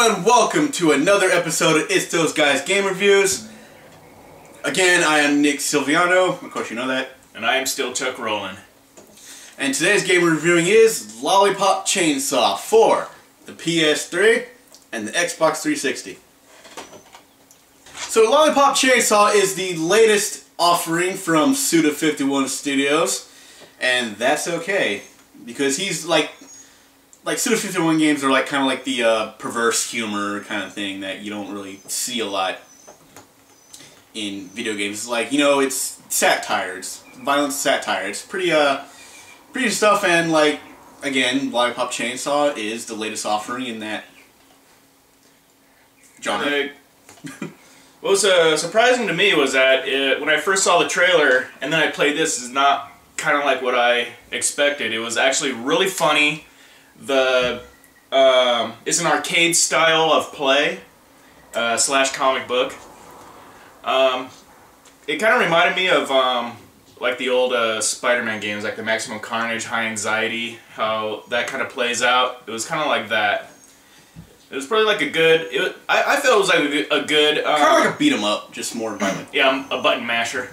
everyone, welcome to another episode of It's Those Guys Game Reviews. Again, I am Nick Silviano, of course you know that. And I am still Chuck Roland. And today's game we're reviewing is Lollipop Chainsaw for the PS3 and the Xbox 360. So Lollipop Chainsaw is the latest offering from Suda51 Studios, and that's okay, because he's like Suda51 games are like kind of like the perverse humor kind of thing that you don't really see a lot in video games. It's like, you know, it's satire, it's violent satire. It's pretty stuff, and like, again, Lollipop Chainsaw is the latest offering in that genre. What was surprising to me was that when I first saw the trailer and then I played this, is not kind of like what I expected. It was actually really funny. It's an arcade style of play slash comic book. It kind of reminded me of like the old Spider-Man games, like the Maximum Carnage, High Anxiety, how that kind of plays out. It was kind of like that. It was probably like a good. I felt it was like a good. Kind of like a beat 'em up, just more violent. Yeah, a button masher.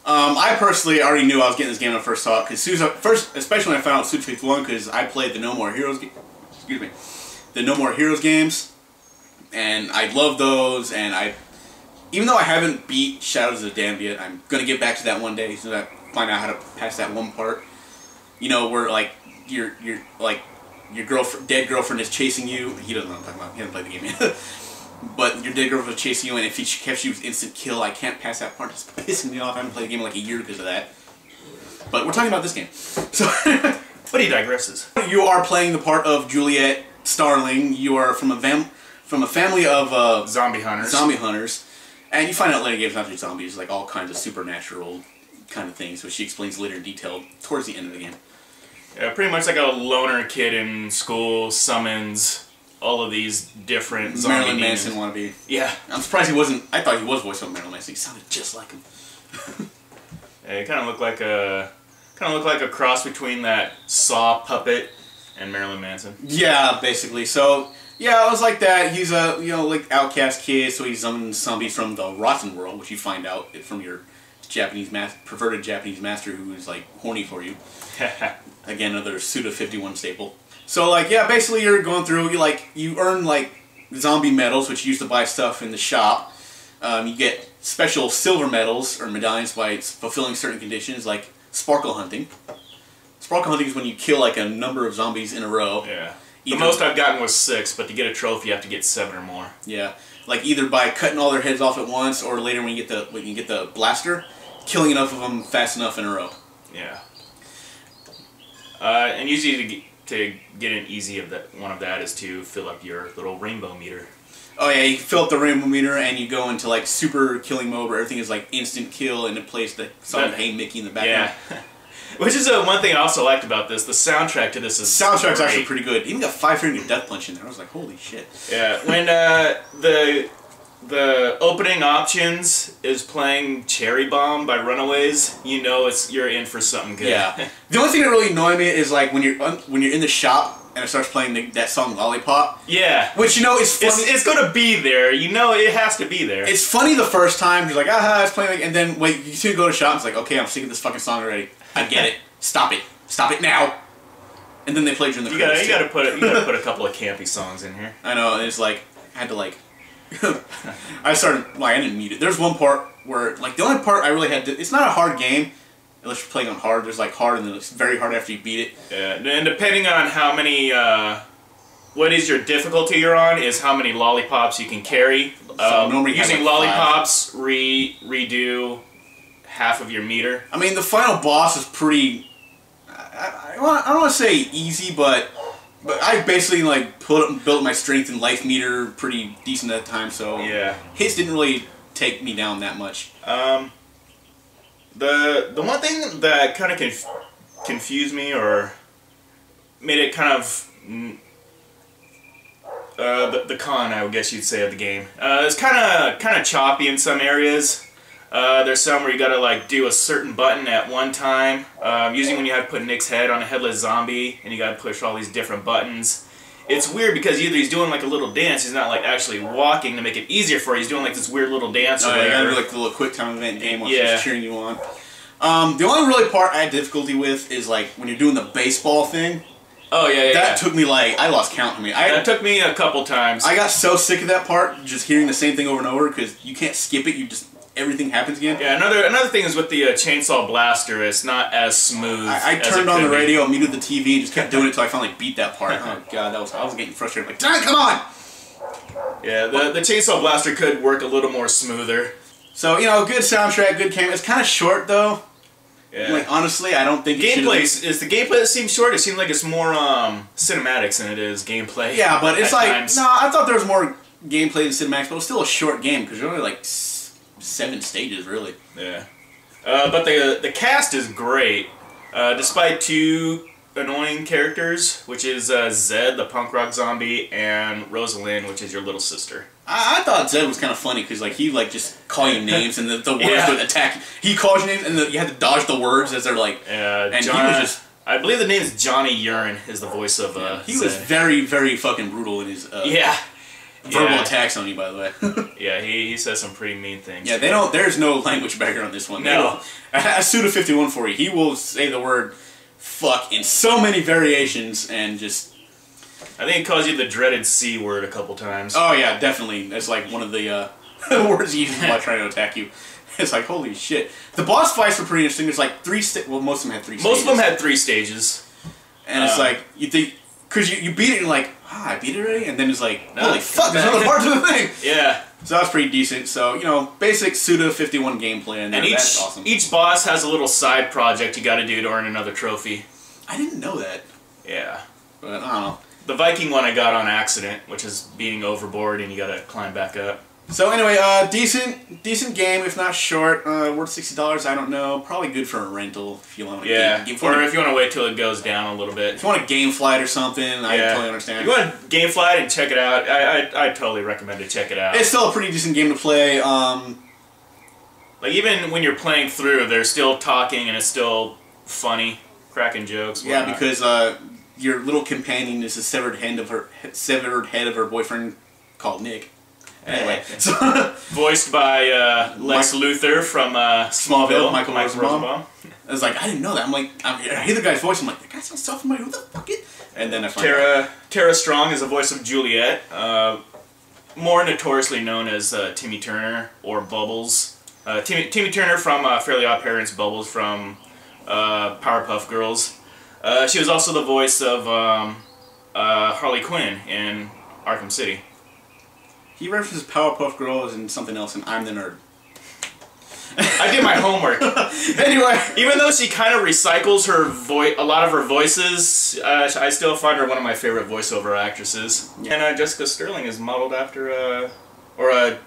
I personally already knew I was getting this game when I first saw it, because especially when I found out Suda51, because I played the No More Heroes, the No More Heroes games, and I love those. And even though I haven't beat Shadows of the Damned yet, I'm gonna get back to that one day so that I find out how to pass that one part. You know, where like your dead girlfriend is chasing you. He doesn't know what I'm talking about. He hasn't played the game yet. But your dead girlfriend is chasing you, and if she catches you with instant kill, I can't pass that part. It's pissing me off. I haven't played the game in like a year because of that. But we're talking about this game. So, But he digresses. You are playing the part of Juliet Starling. You are from a family of zombie hunters. And you find out later in the game it's not just zombies, like all kinds of supernatural kind of things, which she explains later in detail towards the end of the game. Yeah, pretty much like a loner kid in school summons all of these different zombie Marilyn Manson wannabe. Yeah. I'm surprised he wasn't. I thought he was voiced by Marilyn Manson. He sounded just like him. Yeah, he kind of looked like a cross between that Saw puppet and Marilyn Manson. Yeah, basically. So yeah, it was like that. He's a like outcast kid, so he's summoning zombies from the rotten world, which you find out from your perverted Japanese master who is like horny for you. Again, another Suda51 staple. So like, yeah, basically you're going through, you earn like zombie medals, which you use to buy stuff in the shop. You get special silver medals or medallions by fulfilling certain conditions, like sparkle hunting. Sparkle hunting is when you kill like a number of zombies in a row. Yeah. The most I've gotten was 6, but to get a trophy you have to get 7 or more. Yeah. Like either by cutting all their heads off at once, or later when you get the blaster, killing enough of them fast enough in a row. Yeah. And usually to get an easy one of that is to fill up your little rainbow meter. Oh yeah, you fill up the rainbow meter and you go into like super killing mode where everything is like instant kill, and it plays the song Hey Mickey in the background. Yeah. Which is one thing I also liked about this. The soundtrack to this is soundtrack's actually pretty good. Even got 5 Finger Death Punch in there. I was like, holy shit. Yeah, when the opening options is playing Cherry Bomb by Runaways, you know you're in for something good. Yeah. The only thing that really annoyed me is like when you're in the shop and it starts playing that song Lollipop. Yeah. Which, you know, is funny. It's gonna be there. You know it has to be there. It's funny the first time. You're like, aha, it's playing. And then wait, you two go to shop. It's like, okay, I'm singing this fucking song already. I get it. Stop it. Stop it now. And then they played during the credits. You gotta put a couple of campy songs in here. I know. And it's like I had to like. I didn't mute it. There's one part where, like, the only part I really had to... It's not a hard game, unless you're playing on hard. There's, like, hard, and then it's very hard after you beat it. Yeah, and depending on how many... what is your difficulty you're on is how many lollipops you can carry. So using lollipops, redo half of your meter. I mean, the final boss is pretty... I don't want to say easy, but I basically like built my strength and life meter pretty decent at the time, so yeah, hits didn't really take me down that much. The one thing that kind of confused me or made it kind of the con, I would guess you'd say, of the game. It's kind of choppy in some areas. There's some where you gotta like do a certain button at one time. Usually when you have to put Nick's head on a headless zombie and you gotta push all these different buttons. it's weird because either he's doing like a little dance, he's not like actually walking to make it easier for you. He's doing like this weird little dance or whatever. Like the little quick time event game while she's cheering you on. The only really part I had difficulty with is like when you're doing the baseball thing. Oh yeah. That took me like I lost count. That took me a couple times. I got so sick of that part, just hearing the same thing over and over because you can't skip it. You just everything happens again. Yeah. Another thing is with the chainsaw blaster, it's not as smooth. I turned on the radio, muted the TV, and just kept doing it until I finally beat that part. Oh god, I was getting frustrated. Like, John, come on! Yeah, the chainsaw blaster could work a little more smoother. So good soundtrack, good camera. It's kind of short though. Yeah. Like honestly, I don't think the gameplay that seems short. It seems like it's more cinematics than it is gameplay. Yeah, but it's like times. no, I thought there was more gameplay than cinematics, but it was still a short game because you're only like 7 stages really. Yeah, but the cast is great, despite 2 annoying characters, which is Zed, the punk rock zombie, and Rosalind, which is your little sister. I thought Zed was kind of funny because like he like just call you names and the words would attack you. He calls you names and you had to dodge the words as they're like. And he was just. I believe the name is Johnny Urine. Is the voice of. He Zed. was very very fucking brutal in his. Verbal attacks on you, by the way. Yeah, he says some pretty mean things. Yeah, they don't. There's no language barrier on this one. No. A Suda51 for you. He will say the word fuck in so many variations and just. I think it calls you the dreaded C word a couple times. Oh yeah, definitely. That's like one of the words he uses while trying to attack you. It's like, holy shit. The boss fights were pretty interesting. There's like 3 well, most of them had 3 stages. Most of them had 3 stages. And it's like, you think, because you beat it and you're like, I beat it already? And then it's like, holy fuck, there's another part to the thing! Yeah. So that was pretty decent. So, basic Suda51 gameplay in there. That's awesome. Each boss has a little side project you gotta do to earn another trophy. I didn't know that. Yeah. But, I don't know. The Viking one I got on accident, which is being overboard and you gotta climb back up. So anyway, decent game, if not short. Worth $60, I don't know. Probably good for a rental if you want to. Or if you want to wait till it goes down a little bit. If you want a game flight or something, I totally understand. If you want a game flight and check it out, I totally recommend to check it out. It's still a pretty decent game to play. Like even when you're playing through, they're still talking and it's still funny, cracking jokes. Yeah, because your little companion is the severed head of her boyfriend called Nick. Anyway, so voiced by Lex Luthor from Smallville, Michael Rosenbaum. I was like, I didn't know that. I'm like, I hear the guy's voice. I'm like, that guy sounds so familiar. Who the fuck is? And then I find Tara Strong is the voice of Juliet, more notoriously known as Timmy Turner or Bubbles. Timmy Turner from Fairly Odd Parents, Bubbles from Powerpuff Girls. She was also the voice of Harley Quinn in Arkham City. He references Powerpuff Girls and something else, and I'm the nerd. I did my homework. Anyway, even though she kind of recycles a lot of her voices, I still find her one of my favorite voiceover actresses. Yeah. And Jessica Sterling is modeled after,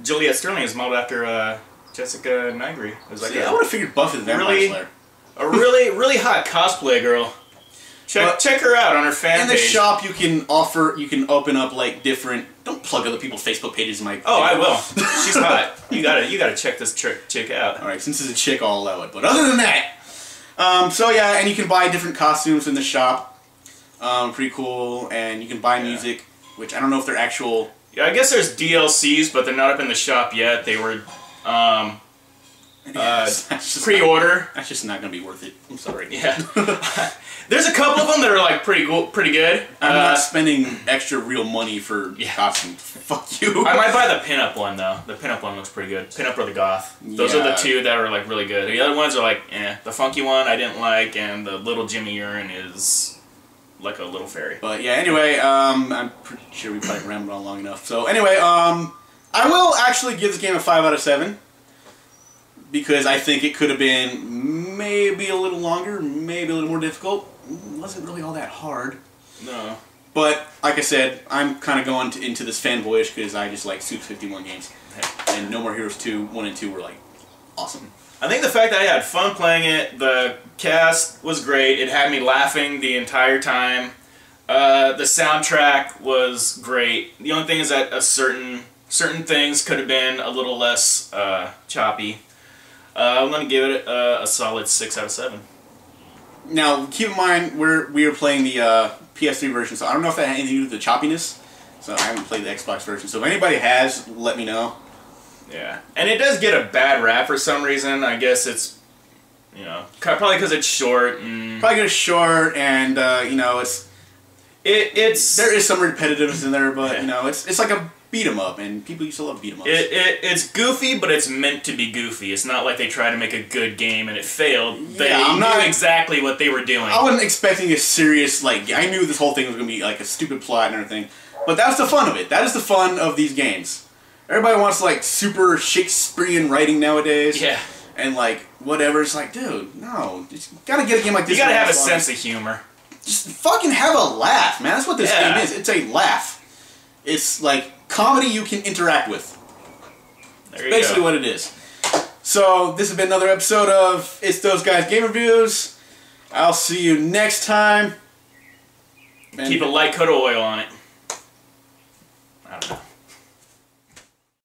Juliet Sterling is modeled after Jessica Nigri. It was like I would have figured Buffy the Vampire Slayer. A really hot cosplay girl. Check her out on her fan page. In the shop, you can open up like different. Don't plug other people's Facebook pages in my. Oh, I will. She's hot. You gotta check this chick out. All right, since it's a chick, I'll allow it. But other than that, so yeah, and you can buy different costumes in the shop. Pretty cool, and you can buy music, which I don't know if they're actual. Yeah, I guess there's DLCs, but they're not up in the shop yet. They were. Pre-order. That's just not gonna be worth it. I'm sorry. Yeah. There's a couple of them that are like pretty good. I'm not spending extra real money for costumes. Fuck you. I might buy the pinup one though. The pinup one looks pretty good. Pinup or the goth. Those are the 2 that are like really good. The other ones are like, The funky one I didn't like, and the little Jimmy Urine is like a little fairy. But yeah, anyway, I'm pretty sure we probably rambled on long enough. So anyway, I will actually give this game a 5 out of 7. Because I think it could have been maybe a little longer, maybe a little more difficult. It wasn't really all that hard. No. But, like I said, I'm kind of going into this fanboyish because I just like Suda51 games. And No More Heroes 2, 1 and 2 were like awesome. I think the fact that I had fun playing it, the cast was great, it had me laughing the entire time. The soundtrack was great. The only thing is that certain things could have been a little less choppy. I'm going to give it a solid 6 out of 7. Now, keep in mind, we are playing the PS3 version, so I don't know if that had anything to do with the choppiness. So I haven't played the Xbox version. So if anybody has, let me know. Yeah, and it does get a bad rap for some reason. I guess it's, you know, probably because it's short. And probably because it's short, and you know, it's there is some repetitiveness in there, but you know, it's like a beat 'em up, and people used to love beat 'em ups. It's goofy, but it's meant to be goofy. It's not like they tried to make a good game and it failed. They knew exactly what they were doing. I wasn't expecting a serious, like, I knew this whole thing was going to be like a stupid plot and everything, but that's the fun of it. That is the fun of these games. Everybody wants like super Shakespearean writing nowadays. Yeah. And like whatever. It's like, dude, no, you gotta get a game like this. You gotta have a sense of humor. Just fucking have a laugh, man. That's what this game is. It's a laugh. It's like comedy you can interact with. There you basically go. What it is. So this has been another episode of It's Those Guys Game Reviews. I'll see you next time. Keep a light coat of oil on it.